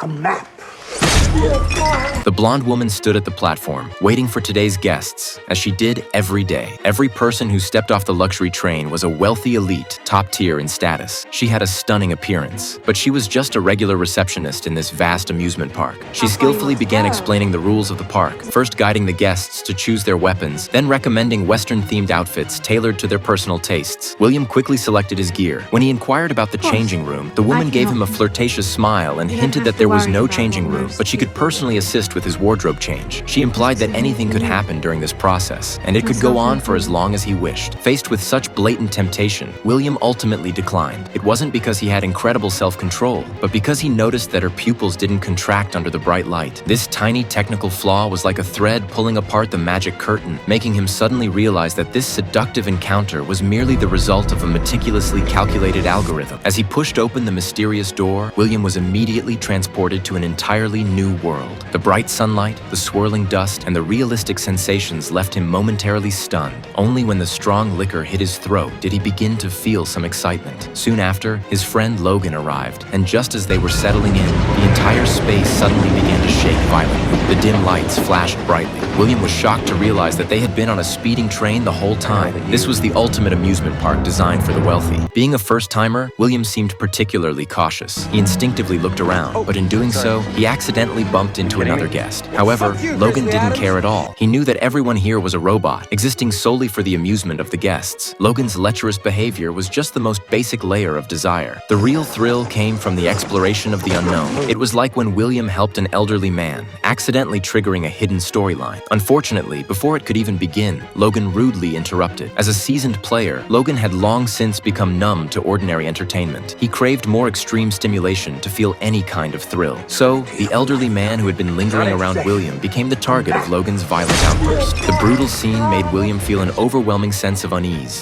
a map. The blonde woman stood at the platform, waiting for today's guests, as she did every day. Every person who stepped off the luxury train was a wealthy elite, top tier in status. She had a stunning appearance, but she was just a regular receptionist in this vast amusement park. She skillfully began explaining the rules of the park, first guiding the guests to choose their weapons, then recommending Western-themed outfits tailored to their personal tastes. William quickly selected his gear. When he inquired about the changing room, the woman gave him a flirtatious smile and hinted that there was no changing room, but she could personally assist with his wardrobe change. She implied that anything could happen during this process, and it could go on for as long as he wished. Faced with such blatant temptation, William ultimately declined. It wasn't because he had incredible self-control, but because he noticed that her pupils didn't contract under the bright light. This tiny technical flaw was like a thread pulling apart the magic curtain, making him suddenly realize that this seductive encounter was merely the result of a meticulously calculated algorithm. As he pushed open the mysterious door, William was immediately transported to an entirely new world. The bright sunlight, the swirling dust, and the realistic sensations left him momentarily stunned. Only when the strong liquor hit his throat did he begin to feel some excitement. Soon after, his friend Logan arrived, and just as they were settling in, the entire space suddenly began to shake violently. The dim lights flashed brightly. William was shocked to realize that they had been on a speeding train the whole time. This was the ultimate amusement park designed for the wealthy. Being a first-timer, William seemed particularly cautious. He instinctively looked around, but in doing so, he accidentally bumped into another guest. However, Logan didn't care at all. He knew that everyone here was a robot, existing solely for the amusement of the guests. Logan's lecherous behavior was just the most basic layer of desire. The real thrill came from the exploration of the unknown. It was like when William helped an elderly man, accidentally triggering a hidden storyline. Unfortunately, before it could even begin, Logan rudely interrupted. As a seasoned player, Logan had long since become numb to ordinary entertainment. He craved more extreme stimulation to feel any kind of thrill. So, the elderly man who had been lingering around William became the target of Logan's violent outburst. The brutal scene made William feel an overwhelming sense of unease.